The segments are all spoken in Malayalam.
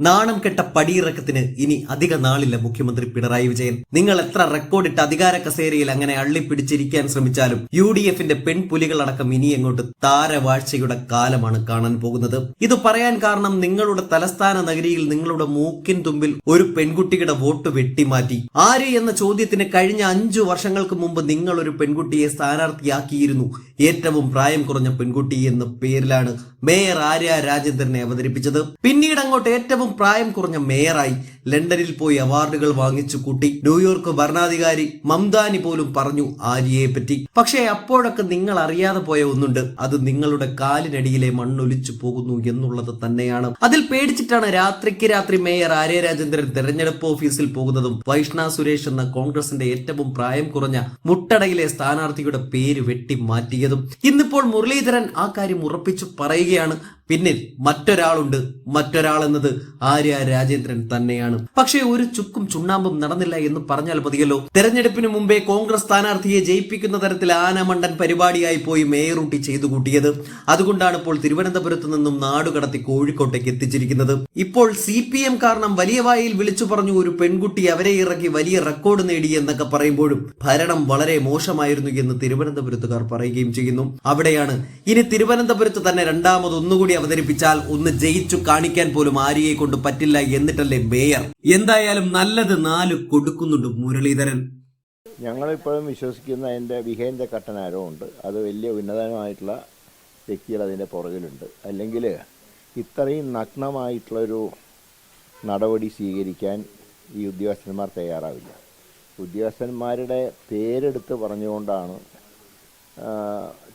നാണം കെട്ട പടിയിറക്കത്തിന് ഇനി അധിക നാളില്ല മുഖ്യമന്ത്രി പിണറായി വിജയൻ. നിങ്ങൾ എത്ര റെക്കോർഡിട്ട് അധികാര കസേരയിൽ അങ്ങനെ അള്ളിപ്പിടിച്ചിരിക്കാൻ ശ്രമിച്ചാലും UDFന്റെ പെൺപുലികളടക്കം ഇനി അങ്ങോട്ട് താരവാഴ്ചയുടെ കാലമാണ് കാണാൻ പോകുന്നത്. ഇത് പറയാൻ കാരണം നിങ്ങളുടെ തലസ്ഥാന നഗരിയിൽ നിങ്ങളുടെ മൂക്കിൻ തുമ്പിൽ ഒരു പെൺകുട്ടിയുടെ വോട്ട് വെട്ടിമാറ്റി. ആര് എന്ന ചോദ്യത്തിന് കഴിഞ്ഞ 5 വർഷങ്ങൾക്ക് മുമ്പ് നിങ്ങൾ ഒരു പെൺകുട്ടിയെ സ്ഥാനാർത്ഥിയാക്കിയിരുന്നു. ഏറ്റവും പ്രായം കുറഞ്ഞ പെൺകുട്ടി എന്ന പേരിലാണ് മേയർ ആര്യ രാജേന്ദ്രനെ അവതരിപ്പിച്ചത്. പിന്നീട് അങ്ങോട്ട് ഏറ്റവും പ്രായം കുറഞ്ഞ മേയറായി. ലണ്ടനിൽ പോയി അവാർഡുകൾ വാങ്ങിച്ചു കൂട്ടി. ന്യൂയോർക്ക് ഭരണാധികാരി മംദാനി പോലും പറഞ്ഞു ആര്യയെ പറ്റി. പക്ഷേ അപ്പോഴൊക്കെ നിങ്ങൾ അറിയാതെ പോയ ഒന്നുണ്ട്. അത് നിങ്ങളുടെ കാലിനടിയിലെ മണ്ണൊലിച്ചു പോകുന്നു എന്നുള്ളത് തന്നെയാണ്. അതിൽ പേടിച്ചിട്ടാണ് രാത്രിക്ക് രാത്രി മേയർ ആര്യ രാജേന്ദ്രൻ തെരഞ്ഞെടുപ്പ് ഓഫീസിൽ പോകുന്നതും വൈഷ്ണ സുരേഷ് എന്ന കോൺഗ്രസിന്റെ ഏറ്റവും പ്രായം കുറഞ്ഞ മുട്ടടയിലെ സ്ഥാനാർത്ഥിയുടെ പേര് വെട്ടി മാറ്റിയതും. ഇന്നിപ്പോൾ മുരളീധരൻ ആ കാര്യം ഉറപ്പിച്ചു പറയുകയാണ്. പിന്നിൽ മറ്റൊരാളുണ്ട്. മറ്റൊരാളെന്നത് ആര്യ രാജേന്ദ്രൻ തന്നെയാണ്. പക്ഷേ ഒരു ചുക്കും ചുണ്ണാമ്പും നടന്നില്ല എന്ന് പറഞ്ഞാൽ മതിയല്ലോ. തെരഞ്ഞെടുപ്പിന് മുമ്പേ കോൺഗ്രസ് സ്ഥാനാർത്ഥിയെ ജയിപ്പിക്കുന്ന തരത്തിൽ ആനമണ്ടൻ പരിപാടിയായി പോയി മേയറൂട്ടി ചെയ്തു കൂട്ടിയത്. അതുകൊണ്ടാണ് ഇപ്പോൾ തിരുവനന്തപുരത്ത് നിന്നും നാടുകടത്തി കോഴിക്കോട്ടേക്ക് എത്തിച്ചിരിക്കുന്നത്. ഇപ്പോൾ CPM കാരണം വലിയ വായിൽ വിളിച്ചു പറഞ്ഞു ഒരു പെൺകുട്ടി അവരെ ഇറക്കി വലിയ റെക്കോർഡ് നേടി എന്നൊക്കെ പറയുമ്പോഴും ഭരണം വളരെ മോശമായിരുന്നു എന്ന് തിരുവനന്തപുരത്തുകാർ പറയുകയും ചെയ്യുന്നു. അവിടെയാണ് ഇനി തിരുവനന്തപുരത്ത് തന്നെ രണ്ടാമതൊന്നുകൂടി അവതരിപ്പിച്ചാൽ ഒന്ന് ജയിച്ചു കാണിക്കാൻ പോലും ആര്യയെ കൊണ്ട് പറ്റില്ല എന്നിട്ടല്ലേ മേയർ. എന്തായാലും നല്ലത് 4 കൊടുക്കുന്നുണ്ട് മുരളീധരൻ. ഞങ്ങളിപ്പോഴും വിശ്വസിക്കുന്ന അതിൻ്റെ ബിഹൈൻഡ് ദ കർട്ടൻ ആരോ ഉണ്ട്. അത് വലിയ ഉന്നതമായിട്ടുള്ള വ്യക്തികൾ അതിൻ്റെ പുറകിലുണ്ട്. അല്ലെങ്കിൽ ഇത്രയും നഗ്നമായിട്ടുള്ളൊരു നടപടി സ്വീകരിക്കാൻ ഈ ഉദ്യോഗസ്ഥന്മാർ തയ്യാറാവില്ല. ഉദ്യോഗസ്ഥന്മാരുടെ പേരെടുത്ത് പറഞ്ഞുകൊണ്ടാണ്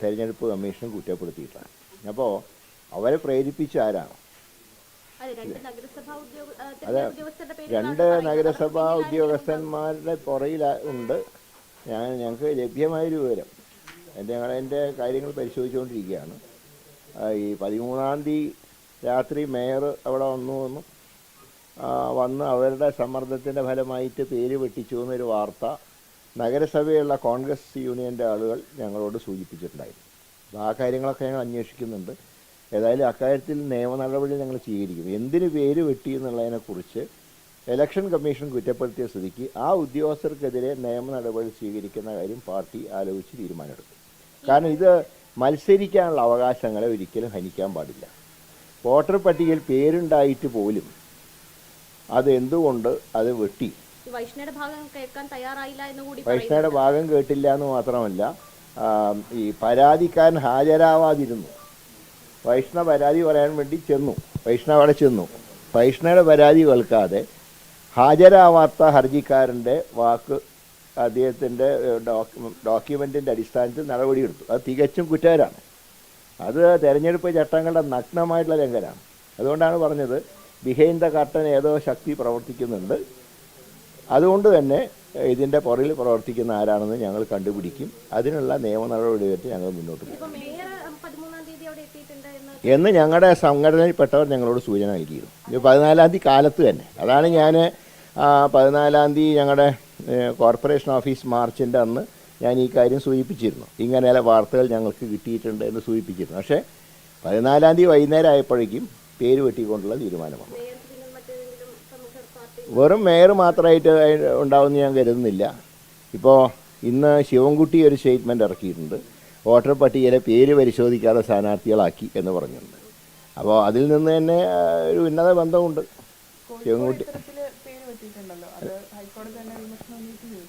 തെരഞ്ഞെടുപ്പ് കമ്മീഷൻ കുറ്റപ്പെടുത്തിയിട്ടുള്ളത്. അപ്പോൾ അവരെ പ്രേരിപ്പിച്ച ആരാണ്? അതെ, 2 നഗരസഭാ ഉദ്യോഗസ്ഥന്മാരുടെ പുറയിൽ ഉണ്ട്. ഞങ്ങൾക്ക് ലഭ്യമായൊരു വിവരം, എൻ്റെ കാര്യങ്ങൾ പരിശോധിച്ചുകൊണ്ടിരിക്കുകയാണ്. ഈ 13-ാം തീയതി രാത്രി മേയർ അവിടെ വന്ന് അവരുടെ സമ്മർദ്ദത്തിൻ്റെ ഫലമായിട്ട് പേര് വെട്ടിച്ചു എന്നൊരു വാർത്ത നഗരസഭയുള്ള കോൺഗ്രസ് യൂണിയൻ്റെ ആളുകൾ ഞങ്ങളോട് സൂചിപ്പിച്ചിട്ടുണ്ടായിരുന്നു. അപ്പോൾ ആ കാര്യങ്ങളൊക്കെ ഞങ്ങൾ അന്വേഷിക്കുന്നുണ്ട്. ഏതായാലും അക്കാര്യത്തിൽ നിയമ നടപടി ഞങ്ങൾ സ്വീകരിക്കും. എന്തിന് പേര് വെട്ടി എന്നുള്ളതിനെക്കുറിച്ച് ഇലക്ഷൻ കമ്മീഷൻ കുറ്റപ്പെടുത്തിയ സ്ഥിതിക്ക് ആ ഉദ്യോഗസ്ഥർക്കെതിരെ നിയമ നടപടി സ്വീകരിക്കുന്ന കാര്യം പാർട്ടി ആലോചിച്ച് തീരുമാനമെടുക്കും. കാരണം ഇത് മത്സരിക്കാനുള്ള അവകാശങ്ങളെ ഒരിക്കലും ഹനിക്കാൻ പാടില്ല. വോട്ടർ പട്ടികയിൽ പേരുണ്ടായിട്ട് പോലും അത് എന്തുകൊണ്ട് അത് വെട്ടി? വൈഷ്ണയുടെ ഭാഗം കേട്ടില്ല എന്ന് മാത്രമല്ല, ഈ പരാതിക്കാരൻ ഹാജരാവാതിരുന്നു. വൈഷ്ണ പരാതി പറയാൻ വേണ്ടി ചെന്നു. വൈഷ്ണവ് അവിടെ ചെന്നു. വൈഷ്ണയുടെ പരാതി കേൾക്കാതെ ഹാജരാവാത്ത ഹർജിക്കാരൻ്റെ വാക്ക് അദ്ദേഹത്തിൻ്റെ ഡോക്യുമെൻറ്റിൻ്റെ അടിസ്ഥാനത്തിൽ നടപടിയെടുത്തു. അത് തികച്ചും കുറ്റകരമാണ്. അത് തെരഞ്ഞെടുപ്പ് ചട്ടങ്ങളുടെ നഗ്നമായിട്ടുള്ള ലംഘനമാണ്. അതുകൊണ്ടാണ് പറഞ്ഞത് ബിഹൈൻഡ് ദ കർട്ടൻ ഏതോ ശക്തി പ്രവർത്തിക്കുന്നുണ്ട്. അതുകൊണ്ട് തന്നെ ഇതിൻ്റെ പുറകിൽ പ്രവർത്തിക്കുന്ന ആരാണെന്ന് ഞങ്ങൾ കണ്ടുപിടിക്കും. അതിനുള്ള നിയമ നടപടിയായിട്ട് ഞങ്ങൾ മുന്നോട്ട് പോകും എന്ന് ഞങ്ങളുടെ സംഘടനയിൽപ്പെട്ടവർ ഞങ്ങളോട് സൂചന നൽകിയിരുന്നു. 14-ാം തീയതി കാലത്ത് തന്നെ. അതാണ് ഞാൻ 14-ാം തീയതി ഞങ്ങളുടെ കോർപ്പറേഷൻ ഓഫീസ് മാർച്ചിൻ്റെ അന്ന് ഞാൻ ഈ കാര്യം സൂചിപ്പിച്ചിരുന്നു. ഇങ്ങനെയുള്ള വാർത്തകൾ ഞങ്ങൾക്ക് കിട്ടിയിട്ടുണ്ട് എന്ന് സൂചിപ്പിച്ചിരുന്നു. പക്ഷേ 14-ാം തീയതി വൈകുന്നേരം ആയപ്പോഴേക്കും പേര് വെട്ടിക്കൊണ്ടുള്ള തീരുമാനമാണ്. വെറും മേയർ മാത്രമായിട്ട് ഉണ്ടാവുമെന്ന് ഞാൻ കരുതുന്നില്ല. ഇപ്പോൾ ഇന്ന് ശിവൻകുട്ടി ഒരു സ്റ്റേറ്റ്മെൻറ്റ് ഇറക്കിയിട്ടുണ്ട്. വോട്ടർ പട്ടികയിലെ പേര് പരിശോധിക്കാതെ സ്ഥാനാർത്ഥികളാക്കി എന്ന് പറഞ്ഞിട്ടുണ്ട്. അപ്പോൾ അതിൽ നിന്ന് തന്നെ ഒരു ഉന്നത ബന്ധമുണ്ട്. ശിവൻകുട്ടി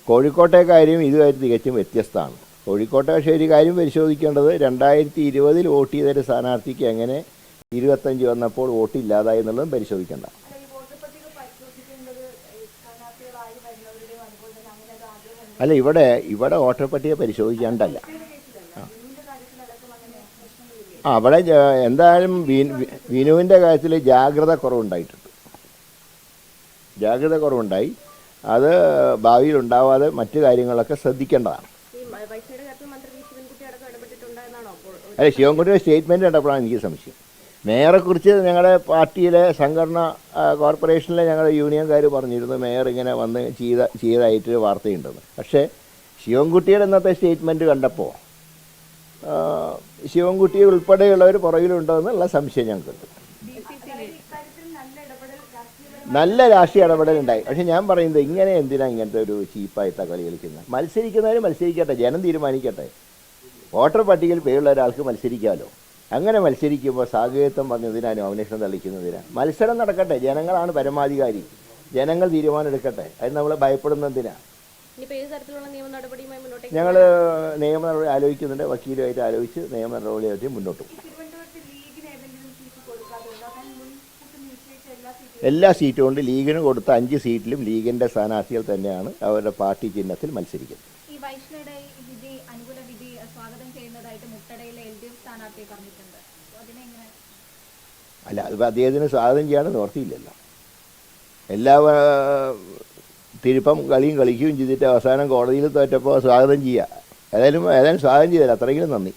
കോഴിക്കോട്ടെ കാര്യം ഇതുമായിട്ട് തികച്ചും വ്യത്യസ്തമാണ്. കോഴിക്കോട്ടെ പക്ഷേ ഒരു കാര്യം പരിശോധിക്കേണ്ടത് 2020 വോട്ട് ചെയ്തൊരു സ്ഥാനാർത്ഥിക്ക് എങ്ങനെ 25 വന്നപ്പോൾ വോട്ടില്ലാതായി എന്നുള്ളതും പരിശോധിക്കേണ്ട. അല്ല, ഇവിടെ വോട്ടർ പട്ടിക പരിശോധിക്കേണ്ടല്ല. അവിടെ എന്തായാലും വിനുവിൻ്റെ കാര്യത്തിൽ ജാഗ്രത കുറവുണ്ടായി. അത് ഭാവിയിൽ ഉണ്ടാവാതെ മറ്റു കാര്യങ്ങളൊക്കെ ശ്രദ്ധിക്കേണ്ടതാണ്. അല്ല, ശിവൻകുട്ടിയുടെ സ്റ്റേറ്റ്മെൻറ്റ് കണ്ടപ്പോഴാണ് എനിക്ക് സംശയം. മേയറെക്കുറിച്ച് ഞങ്ങളുടെ പാർട്ടിയിലെ സംഘടന കോർപ്പറേഷനിലെ ഞങ്ങളുടെ യൂണിയൻകാർ പറഞ്ഞിരുന്നു മേയർ ഇങ്ങനെ വന്ന് ചെയ്തതായിട്ട് വാർത്തയുണ്ടെന്ന്. പക്ഷേ ശിവൻകുട്ടിയുടെ ഇന്നത്തെ സ്റ്റേറ്റ്മെൻറ്റ് കണ്ടപ്പോൾ ശിവൻകുട്ടി ഉൾപ്പെടെയുള്ളവർ പുറകിലുണ്ടോ എന്നുള്ള സംശയം ഞങ്ങൾക്കുണ്ട്. നല്ല രാഷ്ട്രീയ ഇടപെടലുണ്ടായി. പക്ഷെ ഞാൻ പറയുന്നത് ഇങ്ങനെ എന്തിനാ ഇങ്ങനത്തെ ഒരു ചീപ്പായിട്ടാണ് കളി കളിക്കുന്നത്? മത്സരിക്കുന്നവർ മത്സരിക്കട്ടെ, ജനം തീരുമാനിക്കട്ടെ. വോട്ടർ പട്ടികയിൽ പേരുള്ള ഒരാൾക്ക് മത്സരിക്കാമല്ലോ. അങ്ങനെ മത്സരിക്കുമ്പോൾ സാഹചര്യത്വം പറഞ്ഞതിനാണ് നോമിനേഷൻ തള്ളിക്കുന്നതിനാണ്. മത്സരം നടക്കട്ടെ, ജനങ്ങളാണ് പരമാധികാരി, ജനങ്ങൾ തീരുമാനം എടുക്കട്ടെ. അതിന് നമ്മൾ ഭയപ്പെടുന്നതിനാണ്. ഞങ്ങൾ നിയമ നടപടി ആലോചിക്കുന്നുണ്ട്, വക്കീലുമായിട്ട് ആലോചിച്ച് നിയമ നടപടിയായിട്ട് മുന്നോട്ട് പോകും. എല്ലാ സീറ്റും കൊണ്ട് ലീഗിന് കൊടുത്ത 5 സീറ്റിലും ലീഗിൻ്റെ സ്ഥാനാർത്ഥികൾ തന്നെയാണ് അവരുടെ പാർട്ടി ചിഹ്നത്തിൽ മത്സരിക്കുന്നത്. അല്ല, അതിപ്പോൾ അദ്ദേഹത്തിന് സ്വാഗതം ചെയ്യാൻ നിവർത്തിയില്ലല്ലോ. എല്ലാ തിരുപ്പം കളിയും കളിക്കുകയും ചെയ്തിട്ട് അവസാനം കോടതിയിൽ തോറ്റപ്പോൾ സ്വാഗതം ചെയ്യുക. ഏതായാലും സ്വാഗതം ചെയ്തില്ല, അത്രയെങ്കിലും നന്ദി.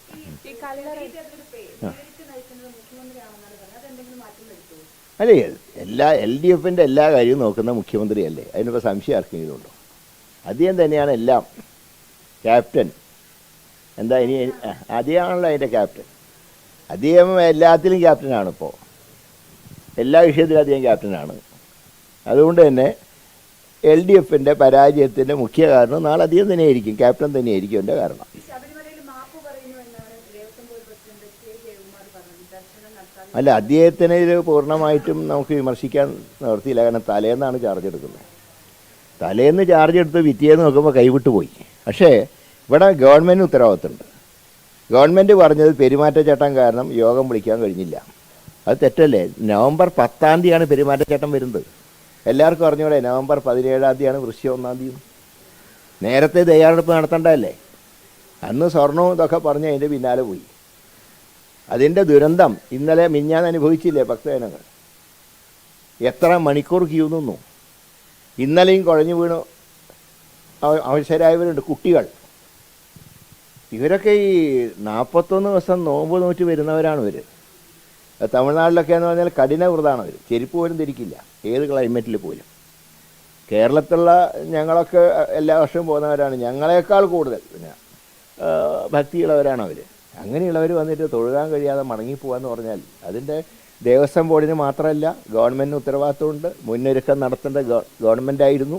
അല്ലേ, LDFൻ്റെ എല്ലാ കാര്യവും നോക്കുന്ന മുഖ്യമന്ത്രിയല്ലേ, അതിനിപ്പോൾ സംശയം ആർക്കെങ്കിലും ഉണ്ടോ? അദ്ദേഹം തന്നെയാണ് എല്ലാം ക്യാപ്റ്റൻ. എന്താ ഇനി അദ്ദേഹമാണല്ലോ അതിൻ്റെ ക്യാപ്റ്റൻ. അദ്ദേഹം എല്ലാത്തിലും ക്യാപ്റ്റനാണ്. ഇപ്പോൾ എല്ലാ വിഷയത്തിലും അദ്ദേഹം ക്യാപ്റ്റനാണ്. അതുകൊണ്ട് തന്നെ LDFൻ്റെ പരാജയത്തിൻ്റെ മുഖ്യ കാരണം നാളെ അദ്ദേഹം തന്നെയായിരിക്കും, ക്യാപ്റ്റൻ തന്നെയായിരിക്കും എൻ്റെ കാരണം. അല്ല, അദ്ദേഹത്തിന് ഇത് പൂർണ്ണമായിട്ടും നമുക്ക് വിമർശിക്കാൻ നിവർത്തിയില്ല. കാരണം തലേന്നാണ് ചാർജ് എടുക്കുന്നത്. തലേന്ന് ചാർജ് എടുത്ത് പിറ്റേന്ന് നോക്കുമ്പോൾ കൈവിട്ട് പോയി. പക്ഷേ ഇവിടെ ഗവൺമെൻറ് ഉത്തരവാദിത്തമുണ്ട്. ഗവൺമെൻറ് പറഞ്ഞത് പെരുമാറ്റച്ചട്ടം കാരണം യോഗം വിളിക്കാൻ കഴിഞ്ഞില്ല. അത് തെറ്റല്ലേ? നവംബർ 10-ാം തീയതിയാണ് പെരുമാറ്റച്ചട്ടം വരുന്നത്. എല്ലാവർക്കും അറിഞ്ഞൂടെ നവംബർ 17-ാം തീയതിയാണ് വൃശ്ചികം 1-ാം തീയതി. നേരത്തെ തയ്യാറെടുപ്പ് നടത്തേണ്ടതല്ലേ? അന്ന് സ്വർണവും ഇതൊക്കെ പറഞ്ഞ് അതിൻ്റെ പിന്നാലെ പോയി. അതിൻ്റെ ദുരന്തം ഇന്നലെ മിഞ്ഞാന്ന് അനുഭവിച്ചില്ലേ ഭക്തജനങ്ങൾ? എത്ര മണിക്കൂർ ക്യൂ നിന്നു. ഇന്നലെയും കുഴഞ്ഞു വീണു അവശരായവരുണ്ട്, കുട്ടികൾ. ഇവരൊക്കെ ഈ 41 ദിവസം നോമ്പ് നോറ്റ് വരുന്നവരാണ് ഇവർ. തമിഴ്നാട്ടിലൊക്കെ എന്ന് പറഞ്ഞാൽ കഠിന വ്രതമാണ് അവർ. ചെരുപ്പ് പോലും ധരിക്കില്ല ഏത് ക്ലൈമറ്റിൽ പോലും. കേരളത്തിലുള്ള ഞങ്ങളൊക്കെ എല്ലാ വർഷവും പോകുന്നവരാണ്. ഞങ്ങളെക്കാൾ കൂടുതൽ പിന്നെ ഭക്തിയുള്ളവരാണ് അവർ. അങ്ങനെയുള്ളവർ വന്നിട്ട് തൊഴുകാൻ കഴിയാതെ മടങ്ങിപ്പോകാന്ന് പറഞ്ഞാൽ അതിൻ്റെ ദേവസ്വം ബോർഡിന് മാത്രമല്ല ഗവൺമെൻറ്റിന് ഉത്തരവാദിത്വമുണ്ട്. മുന്നൊരുക്കം നടത്തേണ്ട ഗവൺമെൻറ്റായിരുന്നു.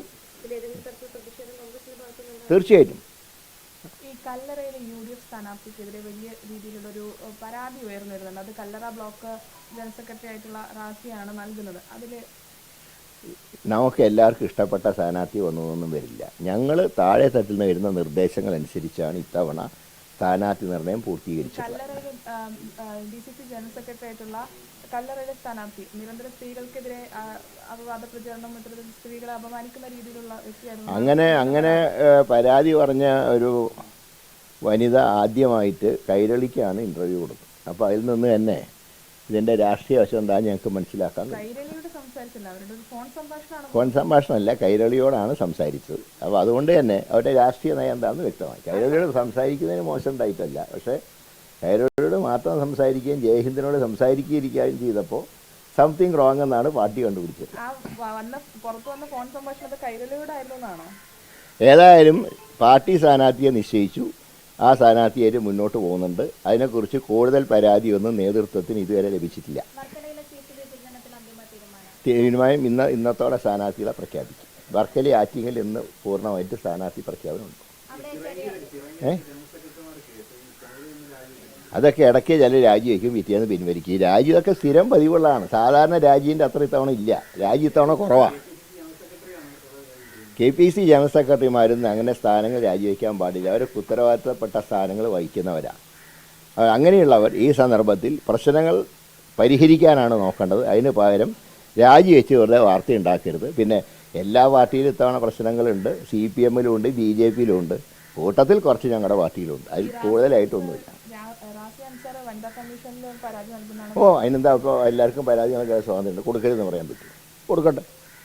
തീർച്ചയായിട്ടും ഈ കല്ലറയിലെ UDF സ്ഥാനാർത്ഥിക്കെതിരെ വലിയ രീതിയിലുള്ളൊരു പരാതി ഉയർന്നു വരുന്നുണ്ട്. അത് കല്ലറ ബ്ലോക്ക് ജനറൽ സെക്രട്ടറി ആയിട്ടുള്ള റാസിയാണ് നൽകുന്നത്. അതിൽ നമുക്ക് എല്ലാവർക്കും ഇഷ്ടപ്പെട്ട സ്ഥാനാർത്ഥി വന്നതൊന്നും വരില്ല. ഞങ്ങൾ താഴെ തട്ടിൽ നിന്ന് വരുന്ന നിർദ്ദേശങ്ങൾ അനുസരിച്ചാണ് ഇത്തവണ സ്ഥാനാർത്ഥി നിർണയം പൂർത്തീകരിച്ചത്. കല്ലറയിലെ DCC ജനറൽ സെക്രട്ടറി ആയിട്ടുള്ള കല്ലറയിലെ സ്ഥാനാർത്ഥി നിരന്തരം സ്ത്രീകൾക്കെതിരെ അപവാദ പ്രചരണം, സ്ത്രീകളെ അപമാനിക്കുന്ന രീതിയിലുള്ള വ്യക്തിയായിരുന്നു. അങ്ങനെ പരാതി പറഞ്ഞ ഒരു വനിത ആദ്യമായിട്ട് കൈരളിക്കാണ് ഇൻ്റർവ്യൂ കൊടുത്തത്. അപ്പോൾ അതിൽ നിന്ന് തന്നെ ഇതിൻ്റെ രാഷ്ട്രീയ വശം എന്താ ഞങ്ങൾക്ക് മനസ്സിലാക്കാൻ. ഫോൺ സംഭാഷണമല്ല, കൈരളിയോടാണ് സംസാരിച്ചത്. അപ്പോൾ അതുകൊണ്ട് തന്നെ അവരുടെ രാഷ്ട്രീയ നയം എന്താണെന്ന് വ്യക്തമായി. കൈരളിയോട് സംസാരിക്കുന്നതിന് മോശം ഉണ്ടായിട്ടല്ല, പക്ഷേ കൈരളിയോട് മാത്രം സംസാരിക്കുകയും ജയഹിന്ദിനോട് സംസാരിക്കുകയും ചെയ്തപ്പോൾ സംതിങ് റോങ് എന്നാണ് പാർട്ടി കണ്ടുപിടിച്ചത്. ഏതായാലും പാർട്ടി സ്ഥാനാർത്ഥിയെ നിശ്ചയിച്ചു. ആ സ്ഥാനാർത്ഥിയായിട്ട് മുന്നോട്ട് പോകുന്നുണ്ട്. അതിനെക്കുറിച്ച് കൂടുതൽ പരാതിയൊന്നും നേതൃത്വത്തിന് ഇതുവരെ ലഭിച്ചിട്ടില്ല. തീരുമാനം ഇന്നത്തോടെ സ്ഥാനാർത്ഥികളെ പ്രഖ്യാപിക്കും. വർക്കലി ആറ്റിങ്ങൽ ഇന്ന് പൂർണ്ണമായിട്ട് സ്ഥാനാർത്ഥി പ്രഖ്യാപനമുണ്ട്. അതൊക്കെ ഇടയ്ക്ക് ചില രാജിവെക്കും, പിറ്റേന്ന് പിൻവലിക്കും. ഈ രാജി ഇതൊക്കെ സ്ഥിരം പതിവുള്ളതാണ്. സാധാരണ രാജീൻ്റെ അത്ര ഇത്തവണ ഇല്ല. രാജി ഇത്തവണ കുറവാണ്. KPC ജനറൽ സെക്രട്ടറിമാരും അങ്ങനെ സ്ഥാനങ്ങൾ രാജിവെക്കാൻ പാടില്ല. അവർക്ക് ഉത്തരവാദിത്തപ്പെട്ട സ്ഥാനങ്ങൾ വഹിക്കുന്നവരാണ്. അങ്ങനെയുള്ളവർ ഈ സന്ദർഭത്തിൽ പ്രശ്നങ്ങൾ പരിഹരിക്കാനാണ് നോക്കേണ്ടത്. അതിന് പകരം രാജിവെച്ച് വെറുതെ വാർത്ത ഉണ്ടാക്കരുത്. പിന്നെ എല്ലാ പാർട്ടിയിലും ഇത്തവണ പ്രശ്നങ്ങളുണ്ട്. CPM-ലും ഉണ്ട്, BJP-ലും ഉണ്ട്, കൂട്ടത്തിൽ കുറച്ച് ഞങ്ങളുടെ പാർട്ടിയിലുണ്ട്. അതിൽ കൂടുതലായിട്ടൊന്നുമില്ല. അതിനെന്താ ഇപ്പോൾ എല്ലാവർക്കും പരാതി നൽകാൻ സ്വാതന്ത്ര്യമുണ്ട്. കൊടുക്കരുതെന്ന് പറയാൻ പറ്റും, കൊടുക്കട്ടെ.